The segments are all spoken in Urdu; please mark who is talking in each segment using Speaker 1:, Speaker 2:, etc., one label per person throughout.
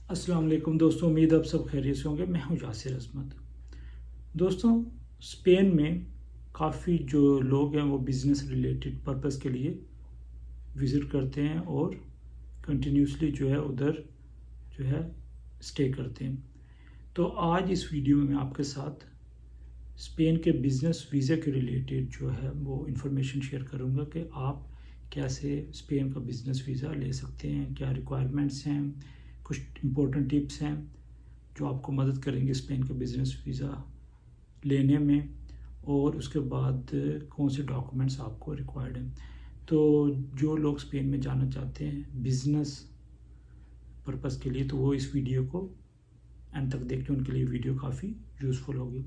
Speaker 1: السلام علیکم دوستوں، امید آپ سب خیریت سے ہوں گے۔ میں ہوں یاسر عظمت۔ دوستوں، اسپین میں کافی جو لوگ ہیں وہ بزنس ریلیٹڈ پرپس کے لیے وزٹ کرتے ہیں اور کنٹینیوسلی جو ہے ادھر جو ہے اسٹے کرتے ہیں۔ تو آج اس ویڈیو میں آپ کے ساتھ اسپین کے بزنس ویزا کے ریلیٹڈ جو ہے وہ انفارمیشن شیئر کروں گا کہ آپ کیسے اسپین کا بزنس ویزا لے سکتے ہیں، کیا ریکوائرمنٹس ہیں، کچھ امپورٹنٹ ٹپس ہیں جو آپ کو مدد کریں گے اسپین کا بزنس ویزا لینے میں، اور اس کے بعد کون سے ڈاکومنٹس آپ کو ریکوائرڈ ہیں۔ تو جو لوگ اسپین میں جانا چاہتے ہیں بزنس پرپس کے لیے تو وہ اس ویڈیو کو اینڈ تک دیکھ کے ان کے لیے ویڈیو کافی یوزفل ہوگی۔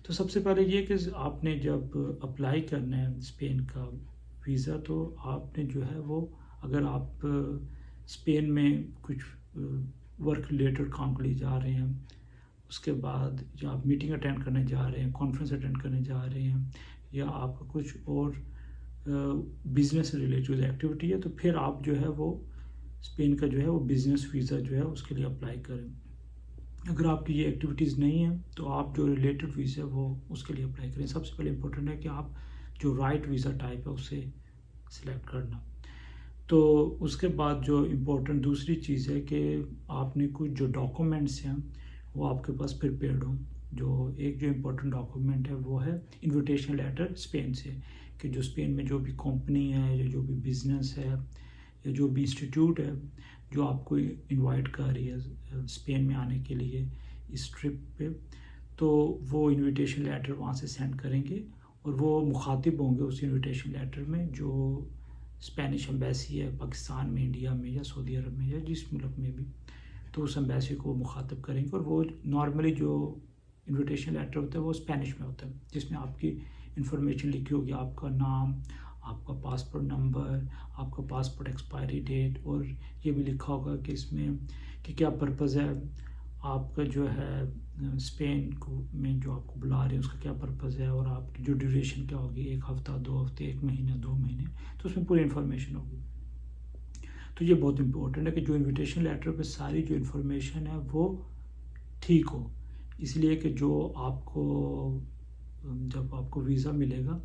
Speaker 1: تو سب سے پہلے یہ کہ آپ نے جب اپلائی کرنا ہے اسپین کا ویزا تو آپ نے جو ہے وہ، اگر آپ اسپین میں کچھ ورک ریلیٹڈ کام کے لیے جا رہے ہیں، اس کے بعد یا آپ میٹنگ اٹینڈ کرنے جا رہے ہیں، کانفرنس اٹینڈ کرنے جا رہے ہیں، یا آپ کا کچھ اور بزنس ریلیٹڈ ایکٹیویٹی ہے، تو پھر آپ جو ہے وہ اسپین کا جو ہے وہ بزنس ویزا جو ہے اس کے لیے اپلائی کریں۔ اگر آپ کی یہ ایکٹیویٹیز نہیں ہیں تو آپ جو ریلیٹڈ ویزا وہ اس کے لیے اپلائی کریں۔ سب سے پہلے امپورٹنٹ ہے کہ آپ جو رائٹ ویزا ٹائپ ہے اسے سلیکٹ کرنا۔ تو اس کے بعد جو امپورٹنٹ دوسری چیز ہے کہ آپ نے کچھ جو ڈاکومنٹس ہیں وہ آپ کے پاس پریپیئرڈ ہوں۔ جو امپورٹنٹ ڈاکومنٹ ہے وہ ہے انویٹیشن لیٹر اسپین سے، کہ جو اسپین میں جو بھی کمپنی ہے یا جو بھی بزنس ہے یا جو بھی انسٹیٹیوٹ ہے جو آپ کو انوائٹ کر رہی ہے اسپین میں آنے کے لیے اس ٹرپ پہ، تو وہ انویٹیشن لیٹر وہاں سے سینڈ کریں گے، اور وہ مخاطب ہوں گے اس انویٹیشن لیٹر میں جو اسپینش امبیسی ہے پاکستان میں، انڈیا میں یا سعودی عرب میں یا جس ملک میں بھی، تو اس امبیسی کو وہ مخاطب کریں گے۔ اور وہ نارملی جو انویٹیشن لیٹر ہوتا ہے وہ اسپینش میں ہوتا ہے، جس میں آپ کی انفارمیشن لکھی ہوگی، آپ کا نام، آپ کا پاسپورٹ نمبر، آپ کا پاسپورٹ ایکسپائری ڈیٹ، اور یہ بھی لکھا ہوگا کہ اس میں کہ کیا پرپز ہے آپ کا جو ہے اسپین میں جو آپ کو بلا رہے ہیں اس کا کیا پرپز ہے، اور آپ کی جو ڈیوریشن کیا ہوگی، 1 ہفتہ، 2 ہفتے، 1 مہینہ، 2 مہینے، تو اس میں پوری انفارمیشن ہوگی۔ تو یہ بہت امپورٹنٹ ہے کہ جو انویٹیشن لیٹر پہ ساری جو انفارمیشن ہے وہ ٹھیک ہو، اس لیے کہ جو آپ کو جب آپ کو ویزا ملے گا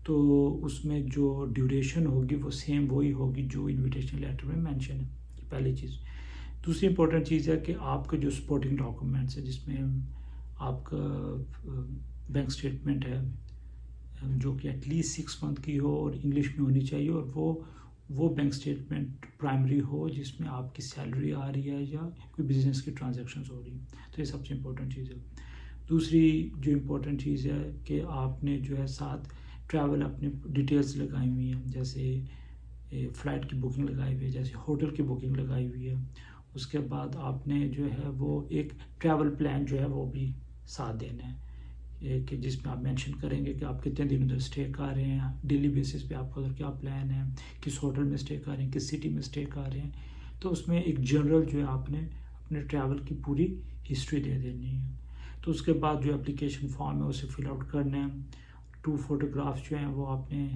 Speaker 1: تو اس میں جو ڈیوریشن ہوگی وہ سیم وہی ہوگی جو انویٹیشن لیٹر میں مینشن ہے، پہلی چیز۔ دوسری امپورٹنٹ چیز ہے کہ آپ کے جو سپورٹنگ ڈاکومنٹس ہے جس میں آپ کا بینک اسٹیٹمنٹ ہے جو کہ ایٹ لیسٹ 6 منتھ کی ہو اور انگلش میں ہونی چاہیے، اور وہ بینک اسٹیٹمنٹ پرائمری ہو جس میں آپ کی سیلری آ رہی ہے یا کوئی بزنس کی ٹرانزیکشنز ہو رہی ہیں، تو یہ سب سے امپورٹنٹ چیز ہے۔ دوسری جو امپورٹنٹ چیز ہے کہ آپ نے جو ہے ساتھ ٹریول اپنی ڈیٹیلز لگائی ہوئی ہیں، جیسے فلائٹ کی بکنگ لگائی ہوئی ہے، جیسے ہوٹل کی بکنگ لگائی ہوئی ہے۔ اس کے بعد آپ نے جو ہے وہ ایک ٹریول پلان جو ہے وہ بھی ساتھ دینا ہے، کہ جس میں آپ مینشن کریں گے کہ آپ کتنے دن ادھر اسٹے کر رہے ہیں، ڈیلی بیسس پہ آپ کا ادھر کیا پلان ہے، کس ہوٹل میں اسٹے کر رہے ہیں، کس سٹی میں اسٹے کر رہے ہیں۔ تو اس میں ایک جنرل جو ہے آپ نے اپنے ٹریول کی پوری ہسٹری دے دینی ہے۔ تو اس کے بعد جو اپلیکیشن فارم ہے اسے فل آؤٹ کرنا ہے، 2 فوٹوگرافس جو ہیں وہ آپ نے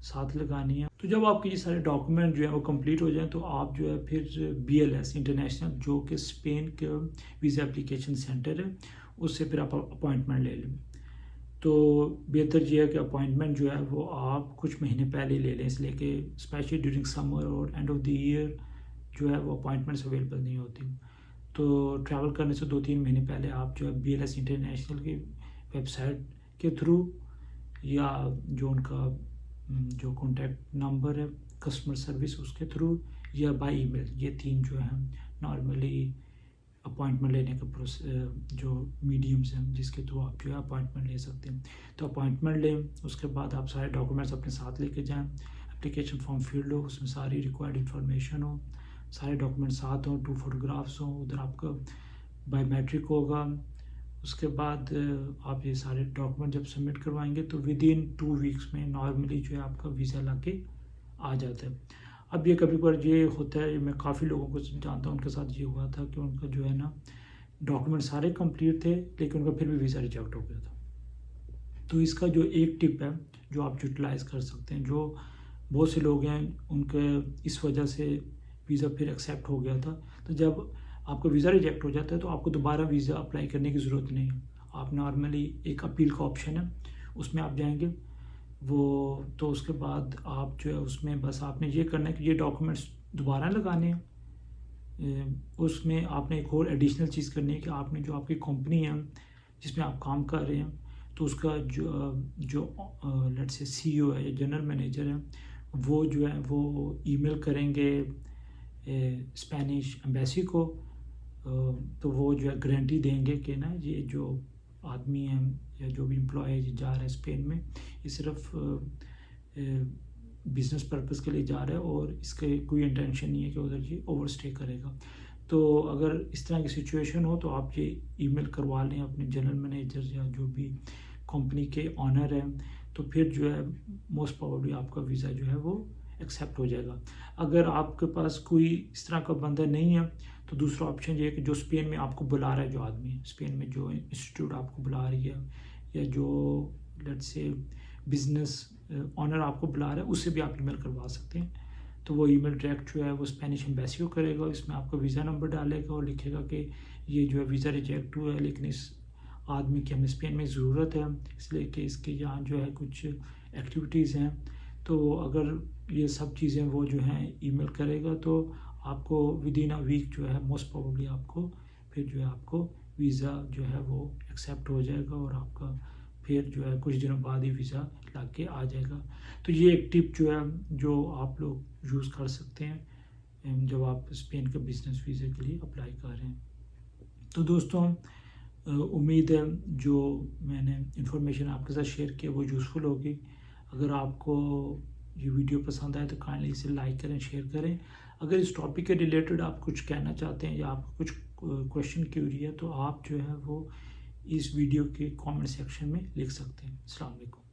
Speaker 1: ساتھ لگانی ہے۔ تو جب آپ کے یہ سارے ڈاکومنٹ جو ہیں وہ کمپلیٹ ہو جائیں تو آپ جو ہے پھر BLS انٹرنیشنل جو کہ اسپین کے ویزا اپلیکیشن سینٹر ہے اس سے پھر آپ اپوائنٹمنٹ لے لیں۔ تو بہتر یہ ہے کہ اپوائنٹمنٹ جو ہے وہ آپ کچھ مہینے پہلے لے لیں، اس لیے کہ اسپیشلی ڈیورنگ سمر اور اینڈ آف دی ایئر جو ہے وہ اپوائنٹمنٹس اویلیبل نہیں ہوتی۔ تو ٹریول کرنے سے 2-3 مہینے پہلے آپ جو ہے BLS انٹرنیشنل کی ویب سائٹ کے تھرو یا جو ان کا جو کانٹیکٹ نمبر ہے کسٹمر سروس اس کے تھرو یا بائی ای میل، یہ 3 جو ہیں نارملی اپوائنٹمنٹ لینے کا جو میڈیمز ہیں جس کے تھرو آپ جو ہے اپوائنٹمنٹ لے سکتے ہیں۔ تو اپوائنٹمنٹ لیں، اس کے بعد آپ سارے ڈاکومنٹس اپنے ساتھ لے کے جائیں، اپلیکیشن فارم فل ہو، اس میں ساری ریکوائرڈ انفارمیشن ہو، سارے ڈاکومنٹ ساتھ ہوں، 2 فوٹوگرافس ہوں، ادھر آپ کا بائی میٹرک ہوگا۔ اس کے بعد آپ یہ سارے ڈاکومنٹ جب سبمٹ کروائیں گے تو ودین 2 ویکس میں نارملی جو ہے آپ کا ویزا لا کے آ جاتا ہے۔ اب یہ کبھی کبھار یہ ہوتا ہے، میں کافی لوگوں کو جانتا ہوں ان کے ساتھ یہ ہوا تھا کہ ان کا جو ہے نا ڈاکومنٹ سارے کمپلیٹ تھے لیکن ان کا پھر بھی ویزا ریجیکٹ ہو گیا تھا۔ تو اس کا جو ایک ٹپ ہے جو آپ یوٹیلائز کر سکتے ہیں، جو بہت سے لوگ ہیں ان کے اس وجہ سے ویزا پھر ایکسیپٹ ہو گیا تھا، تو جب آپ کا ویزا ریجیکٹ ہو جاتا ہے تو آپ کو دوبارہ ویزا اپلائی کرنے کی ضرورت نہیں ہے. آپ نارملی ایک اپیل کا آپشن ہے, اس میں آپ جائیں گے وہ, تو اس کے بعد آپ جو ہے اس میں بس آپ نے یہ کرنا ہے کہ یہ ڈاکومنٹس دوبارہ لگانے ہیں. اس میں آپ نے ایک اور ایڈیشنل چیز کرنی ہے کہ آپ نے جو آپ کی کمپنی ہے جس میں آپ کام کر رہے ہیں تو اس کا جو لیٹ سے سی او ہے یا جنرل مینیجر ہے وہ جو ہے وہ ای میل کریں گے اسپینش ایمبیسی کو, تو وہ جو ہے گارنٹی دیں گے کہ نا یہ جو آدمی ہے یا جو بھی امپلائی جا رہا ہے اسپین میں یہ صرف بزنس پرپز کے لیے جا رہا ہے اور اس کے کوئی انٹینشن نہیں ہے کہ ادھر یہ اوور اسٹے کرے گا. تو اگر اس طرح کی سچویشن ہو تو آپ یہ ای میل کروا لیں اپنے جنرل مینیجر یا جو بھی کمپنی کے آنر ہیں, تو پھر جو ہے موسٹ پروبیبلی آپ کا ویزا جو ہے وہ ایکسیپٹ ہو جائے گا. اگر آپ کے پاس کوئی اس طرح کا بندہ نہیں ہے تو دوسرا آپشن یہ ہے کہ جو اسپین میں آپ کو بلا رہا ہے, جو آدمی اسپین میں جو انسٹیٹیوٹ آپ کو بلا رہی ہے یا جو لیٹ سے بزنس آنر آپ کو بلا رہا ہے اس سے بھی آپ ای میل کروا سکتے ہیں. تو وہ ای میل ڈائریکٹ جو ہے وہ اسپینش ایمبیسی کو کرے گا, اس میں آپ کا ویزا نمبر ڈالے گا اور لکھے گا کہ یہ جو ہے ویزا ریجیکٹ ہوا ہے لیکن اس آدمی کی ہمیں اسپین میں ضرورت ہے اس لیے کہ اس کے یہاں جو ہے کچھ ایکٹیویٹیز ہیں. تو اگر یہ سب چیزیں وہ جو ہیں ای میل کرے گا تو آپ کو ودین اے ویک جو ہے موسٹ پروبیبلی آپ کو پھر جو ہے آپ کو ویزا جو ہے وہ ایکسیپٹ ہو جائے گا اور آپ کا پھر جو ہے کچھ دنوں بعد ہی ویزا لگ کے آ جائے گا. تو یہ ایک ٹپ جو ہے جو آپ لوگ یوز کر سکتے ہیں جب آپ اسپین کے بزنس ویزے کے لیے اپلائی کر رہے ہیں. تو دوستوں امید ہے جو میں نے انفارمیشن آپ کے ساتھ شیئر کیا وہ یوزفل ہوگی. اگر آپ کو یہ ویڈیو پسند آئے تو کائنڈلی اسے لائک کریں, شیئر کریں. اگر اس ٹاپک کے ریلیٹڈ آپ کچھ کہنا چاہتے ہیں یا آپ کو کچھ کویشچن کیوری ہے تو آپ جو ہے وہ اس ویڈیو کے کامنٹ سیکشن میں لکھ سکتے ہیں. السلام علیکم.